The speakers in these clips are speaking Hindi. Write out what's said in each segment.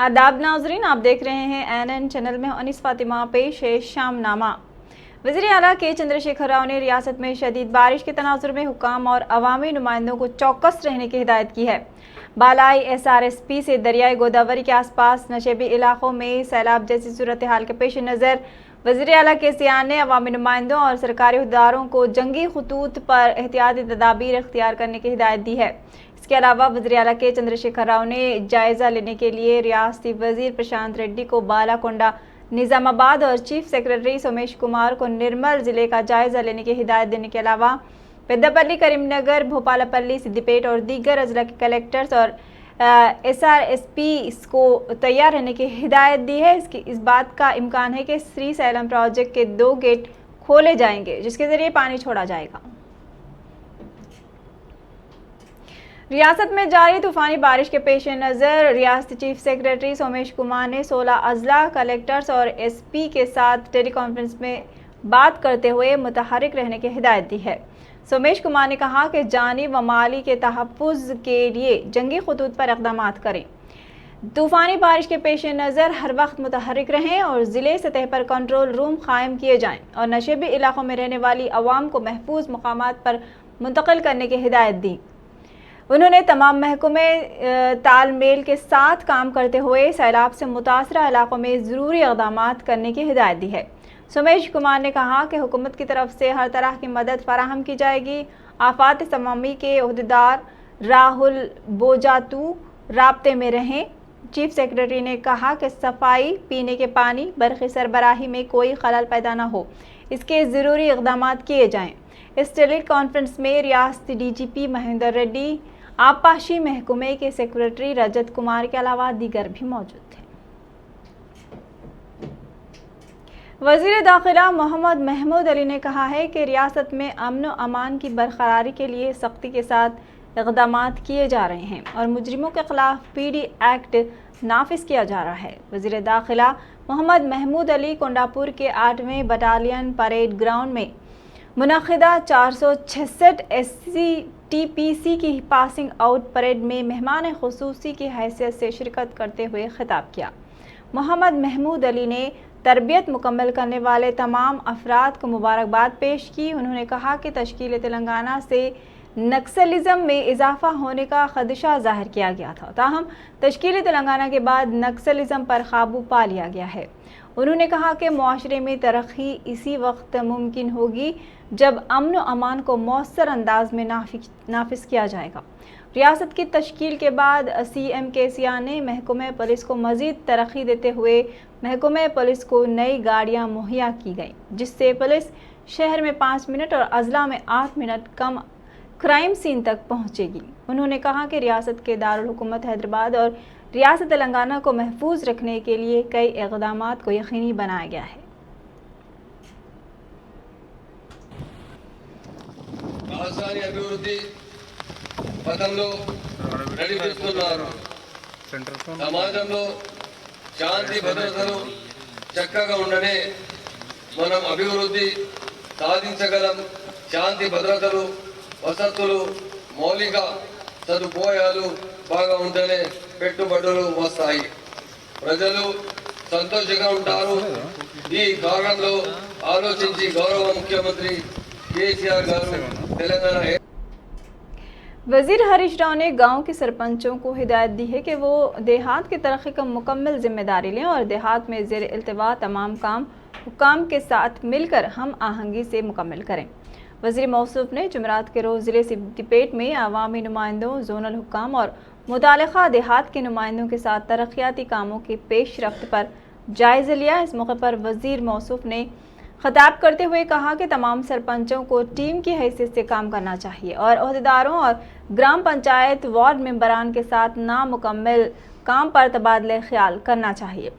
आदाब नाजरीन, आप देख रहे हैं एनएन चैनल में अनीस फातिमा। पेश है शामनामा। वज़ीर आला के चंद्रशेखर राव ने रियासत में शदीद बारिश के तनाजुर में हुक्काम और अवामी नुमाइंदों को चौकस रहने की हिदायत की है। बालाई SRSP से दरियाई गोदावरी के आसपास नशेबी इलाकों में सैलाब जैसी सूरत हाल के पेश नज़र वज़ीर आला के सियान ने अवामी नुमाइंदों और सरकारी अहदेदारों को जंगी खतूत पर एहतियाती तदाबीर इख्तियार करने की हिदायत दी है। इसके अलावा वज़ीर आला के चंद्रशेखर राव ने जायज़ा लेने के लिए रियासती वज़ीर प्रशांत रेड्डी को बालाकोंडा, निज़ामाबाद और चीफ सेक्रेटरी सोमेश कुमार को निर्मल ज़िले का जायज़ा लेने की हिदायत देने के अलावा पेद्दापल्ली, करीमनगर, भोपालपल्ली, सिद्दीपेट और दीगर अजला के कलेक्टर्स और SRSP को तैयार रहने की हिदायत दी है। इस बात का इम्कान है कि श्री सैलम प्रोजेक्ट के 2 गेट खोले जाएंगे जिसके ज़रिए पानी छोड़ा जाएगा। रियासत में जारी तूफ़ानी बारिश के पेश नज़र रियासती चीफ सेक्रेटरी सोमेश कुमार ने 16 अजला कलेक्टर्स और SP के साथ टेली कॉन्फ्रेंस में बात करते हुए मुतहरिक रहने की हिदायत दी है। सोमेश कुमार ने कहा कि जानी व माली के तहफ़्फ़ुज़ के लिए जंगी खतूत पर इक़दामात करें। तूफ़ानी बारिश के पेश नज़र हर वक्त मुतहरिक रहें और ज़िले सतह पर कंट्रोल रूम कायम किए जाएँ और नशेबी इलाकों में रहने वाली अवाम को महफूज मकामात पर मुंतकिल करने की हिदायत दी। उन्होंने तमाम महकमे तालमेल के साथ काम करते हुए सैलाब से मुतासरा इलाकों में ज़रूरी इक़दामात करने की हिदायत दी है। सोमेश कुमार ने कहा कि हुकूमत की तरफ से हर तरह की मदद फराहम की जाएगी। आफात समामी के अहदेदार राहुल बोजातू राब्ते में रहें। चीफ सेक्रेटरी ने कहा कि सफाई, पीने के पानी, बरक़ी सरबराही में कोई खलल पैदा न हो, इसके ज़रूरी इक़दामात किए जाएँ। इस टेली कॉन्फ्रेंस में रियासती DGP महेंद्र रेड्डी, आबपाशी महकमे के सेक्रेटरी रजत कुमार के अलावा दीगर भी मौजूद थे। वज़ीर दाखिला मोहम्मद महमूद अली ने कहा है कि रियासत में अमन व अमान की बरकरारी के लिए सख्ती के साथ इक़दामात किए जा रहे हैं और मुजरिमों के खिलाफ PD एक्ट नाफिज किया जा रहा है। वज़ीर दाखिला मोहम्मद महमूद अली कोंडापुर के 8वें बटालियन परेड ग्राउंड में मुनक़िदा 466 SCTPC की पासिंग आउट परेड में मेहमान ख़ुसूसी की हैसियत से शिरकत करते हुए खिताब किया। मोहम्मद महमूद अली ने तरबियत मुकम्मल करने वाले तमाम अफराद को मुबारकबाद पेश की। उन्होंने कहा कि तश्कील तेलंगाना से नक्सलिज़म में इजाफा होने का खदशा ज़ाहिर किया गया था, ताहम तश्कील तेलंगाना के बाद नक्सलिज़म पर काबू पा लिया गया है। उन्होंने कहा कि मुआशरे में तरक्की इसी वक्त मुमकिन होगी जब अमन व अमान को मौसर अंदाज में नाफिज किया जाएगा। रियासत की तश्कील के बाद CM के सियान ने महकमे पुलिस को मज़ीद तरक्की देते हुए महकमे पुलिस को नई गाड़ियाँ मुहैया की गई, जिससे पुलिस शहर में 5 मिनट और अजला में 8 मिनट कम क्राइम सीन तक पहुँचेगी। उन्होंने कहा कि रियासत के दारुल हुकूमत हैदराबाद और रियासत तेलंगाना को महफूज रखने के लिए कई इक़दामात को यकीनी बनाया गया है। సమాజంలో శాంతి భద్రతలు చక్కగా ఉండనే మనం అభివృద్ధి సాధించగలం. శాంతి భద్రతలు, వసతులు, మౌలిక సదుపాయాలు బాగా ఉంటేనే పెట్టుబడులు వస్తాయి, ప్రజలు సంతోషంగా ఉంటారు. ఈ కారణంలో ఆలోచించి గౌరవ ముఖ్యమంత్రి కేసీఆర్ గారు తెలంగాణ वज़ीर हरीश राव ने गांव के सरपंचों को हिदायत दी है कि वो देहात की तरक्की का मुकम्मल जिम्मेदारी लें और देहात में ज़ेर इल्तिवा तमाम काम हुक्काम के साथ मिलकर हम आहंगी से मुकम्मल करें। वज़ीर मौसूफ ने जुमेरात के रोज़ ज़िले सिद्दीपेट में अवामी नुमाइंदों, जोनल हुक्काम और मुतालिका देहात के नुमाइंदों के साथ तरक्याती कामों की पेश रफ्त पर जायज़ा लिया। इस मौके पर वज़ीर मौसूफ ने खिताब करते हुए कहा कि तमाम सरपंचों को टीम की हैसियत से काम करना चाहिए और अहदेदारों और ग्राम पंचायत वार्ड मेंबरान के साथ नामुकम्मल काम पर तबादले ख्याल करना चाहिए।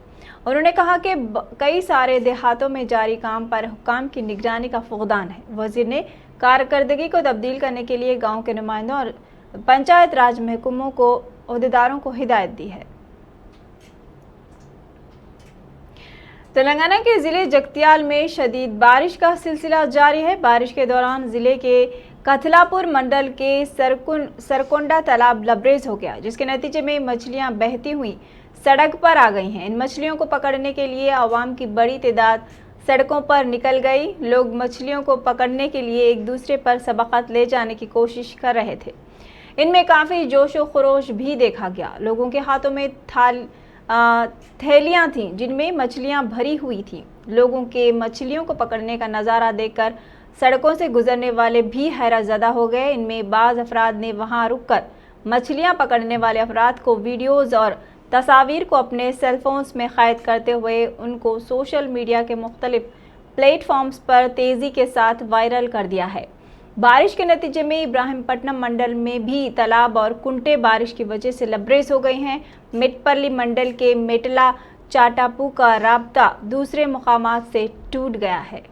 उन्होंने कहा कि कई सारे देहातों में जारी काम पर हुक्काम की निगरानी का फुक़दान है। वज़ीर ने कारकर्दगी को तब्दील करने के लिए गाँव के नुमाइंदों और पंचायत राज महकमों को अहदेदारों को हिदायत दी है। तेलंगाना के ज़िले जगतियाल में शदीद बारिश का सिलसिला जारी है। बारिश के दौरान ज़िले के कथलापुर मंडल के सरकुंडा तालाब लबरेज हो गया, जिसके नतीजे में मछलियां बहती हुई सड़क पर आ गई हैं। इन मछलियों को पकड़ने के लिए आवाम की बड़ी तादाद सड़कों पर निकल गई। लोग मछलियों को पकड़ने के लिए एक दूसरे पर सबकत ले जाने की कोशिश कर रहे थे। इनमें काफ़ी जोशो खरोश भी देखा गया। लोगों के हाथों में थैलियां थीं जिनमें मछलियां भरी हुई थीं। लोगों के मछलियों को पकड़ने का नज़ारा देखकर सड़कों से गुजरने वाले भी हैरतज़दा हो गए। इनमें बाज़ अफराद ने वहां रुककर मछलियां पकड़ने वाले अफराद को वीडियोज़ और तस्वीर को अपने सेलफोन्स में कैद करते हुए उनको सोशल मीडिया के मुख्तलिफ प्लेटफॉर्म्स पर तेज़ी के साथ वायरल कर दिया है। बारिश के नतीजे में इब्राहिमपट्टनम मंडल में भी तालाब और कुंटे बारिश की वजह से लबरेज हो गए हैं। मेटपल्ली मंडल के मेटला चाटापू का राब्ता दूसरे मुकामात से टूट गया है।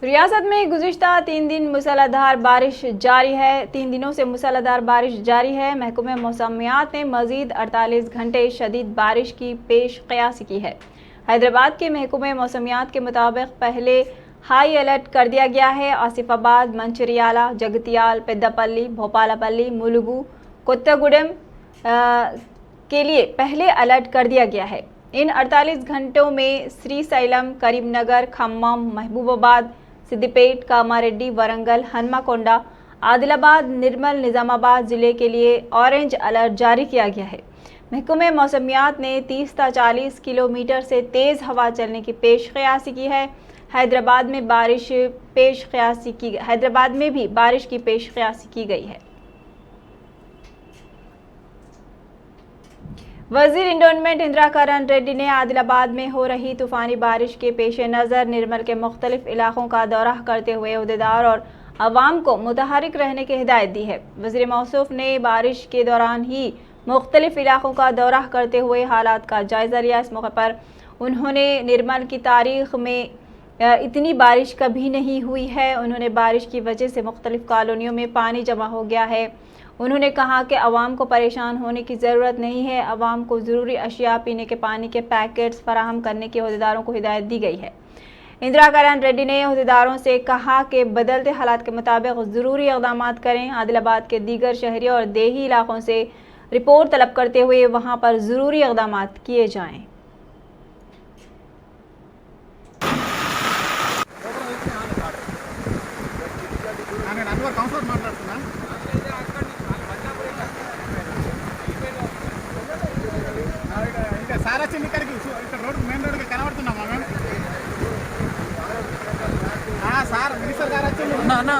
रियासत में गुज़िश्ता 3 दिन मूसलाधार बारिश जारी है। 3 दिनों से मूसलाधार बारिश जारी है। महकमे मौसमियात ने मज़ीद 48 घंटे शदीद बारिश की पेश क़यासी की है। हैदराबाद के महकमे मौसमियात के मुताबिक पहले हाई अलर्ट कर दिया गया है। आसिफाबाद, मंचिर्याला, जगतियाल, पेद्दापल्ली, भोपालपल्ली, मुलुगु, कोत्तागुडेम के लिए पहले अलर्ट कर दिया गया है। इन 48 घंटों में श्रीसैलम, करीमनगर, खम्मम, महबूबाबाद, सिद्दीपेट, कामारेड्डी, वरंगल, हनुमकोंडा, आदिलाबाद, निर्मल, निजामाबाद जिले के लिए ऑरेंज अलर्ट जारी किया गया है। महकमे मौसमियात ने 30 से 40 किलोमीटर से तेज़ हवा चलने की पेश क़यासी की है। हैदराबाद में भी बारिश की पेश क़यासी की गई है। वज़ीर इंडोनमेंट इंदिरा करण रेड्डी ने आदिलाबाद में हो रही तूफ़ानी बारिश के पेश नज़र निर्मल के मुख्तलिफ इलाकों का दौरा करते हुए अहदेदार और अवाम को मुतहरिक रहने की हिदायत दी है। वज़ीर मौसूफ ने बारिश के दौरान ही मुख्तलिफ इलाकों का दौरा करते हुए हालात का जायज़ा लिया। इस मौके पर उन्होंने निर्मल की तारीख़ में इतनी बारिश कभी नहीं हुई है। उन्होंने बारिश की वजह से मुख्तलिफ कॉलोनियों में पानी जमा हो गया है। उन्होंने कहा कि अवाम को परेशान होने की ज़रूरत नहीं है। अवाम को ज़रूरी अशिया, पीने के पानी के पैकेट्स फराहम करने की अहदेदारों को हिदायत दी गई है। इंदिरा करण रेड्डी ने अहदेदारों से कहा कि बदलते हालात के मुताबिक ज़रूरी इक़दामात करें। आदिलाबाद के दीगर शहरी और देही इलाकों से रिपोर्ट तलब करते हुए वहाँ पर ज़रूरी इक़दामात किए जाएँ। సార్ వచ్చింది ఇక్కడికి ఇక్కడ రోడ్ మెయిన్ రోడ్కి కనబడుతున్నామా మేము సార్ మినిస్టర్ గారు వచ్చింది అన్న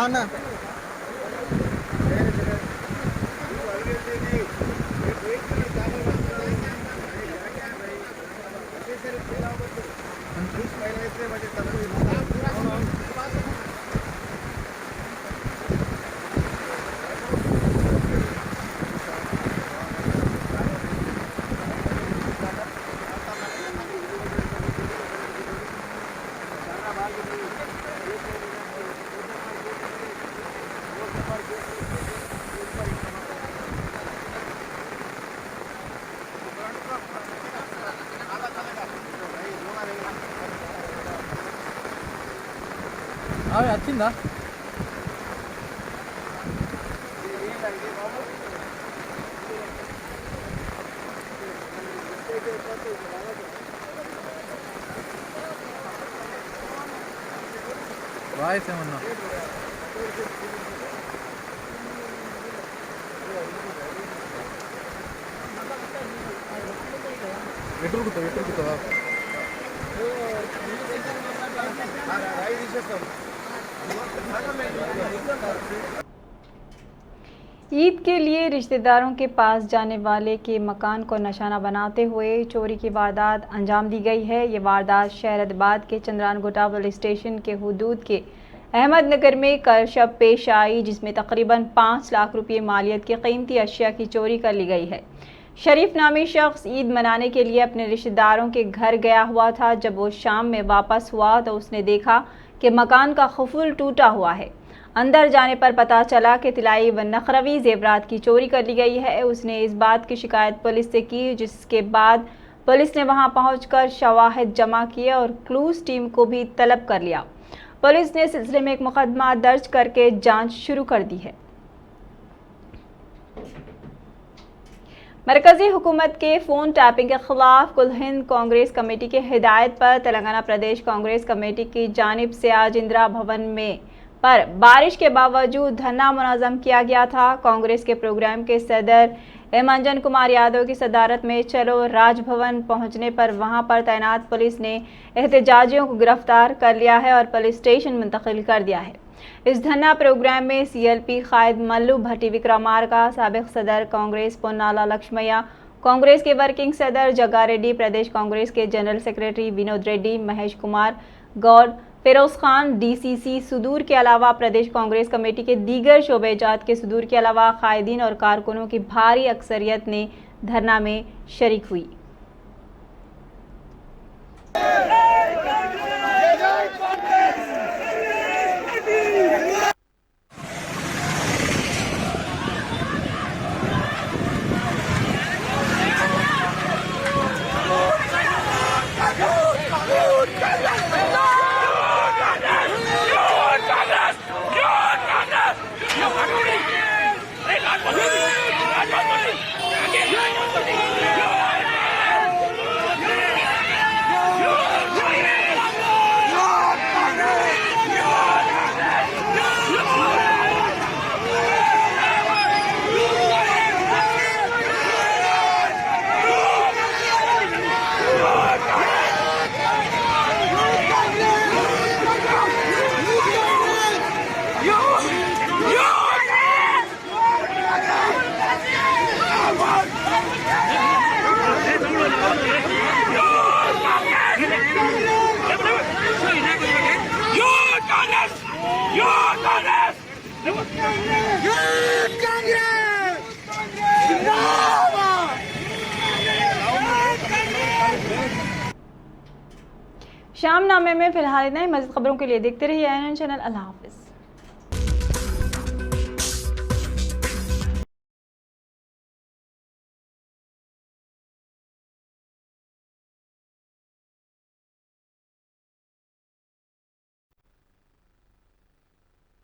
అన్న వచ్చిందా వాయిస్ ఏమన్నా ఎటురుకుతావా ईद के लिए रिश्तेदारों के पास जाने वाले के मकान को निशाना बनाते हुए चोरी की वारदात अंजाम दी गई है। ये वारदात शहरदाबाद के चंद्रानगोटा पुलिस स्टेशन के हुदूद के अहमदनगर में कल शब पेश आई, जिसमें तकरीबन 5 लाख रुपये मालियत की कीमती अशिया की चोरी कर ली गई है। शरीफ नामी शख्स ईद मनाने के लिए अपने रिश्तेदारों के घर गया हुआ था। जब वो शाम में वापस हुआ तो उसने देखा कि मकान का खुफुल टूटा हुआ है। अंदर जाने पर पता चला कि तिलाई व नखरवी जेवरात की चोरी कर ली गई है। उसने इस बात की शिकायत पुलिस से की, जिसके बाद पुलिस ने वहां पहुंचकर शवाहिद जमा किए और क्लूज टीम को भी तलब कर लिया। पुलिस ने सिलसिले में एक मुकदमा दर्ज करके जांच शुरू कर दी है। मरकजी हुकूमत के फ़ोन टैपिंग के खिलाफ कुल हिंद कांग्रेस कमेटी की हिदायत पर तेलंगाना प्रदेश कांग्रेस कमेटी की जानिब से आज इंदिरा भवन में पर बारिश के बावजूद धरना मुनज़्ज़म किया गया था। कांग्रेस के प्रोग्राम के सदर अंजन कुमार यादव की सदारत में चलो राजभवन पहुंचने पर वहां पर तैनात पुलिस ने एहतजाजियों को गिरफ्तार कर लिया है और पुलिस स्टेशन मुंतकिल कर दिया है। इस धरना प्रोग्राम में CLP कायद मल्लू भट्टी विक्रमार्का, साबिक सदर कांग्रेस पोन्नाला लक्ष्मయ్య, कांग्रेस के वर्किंग सदर जग्गा रेड्डी, प्रदेश कांग्रेस के general secretary Vinod Reddy, Mahesh Kumar Goud, Firoz Khan DCC सुदूर के अलावा प्रदेश कांग्रेस कमेटी के दीगर शोबेजात के सुदूर के अलावा कायदीन और कारकुनों की भारी अक्सरियत ने धरना में शरीक हुई। शाम नामे में फिलहाल इतना ही। मज़ीद खबरों के लिए देखते रहिए ANN चैनल। अल्लाह हाफ़िज़।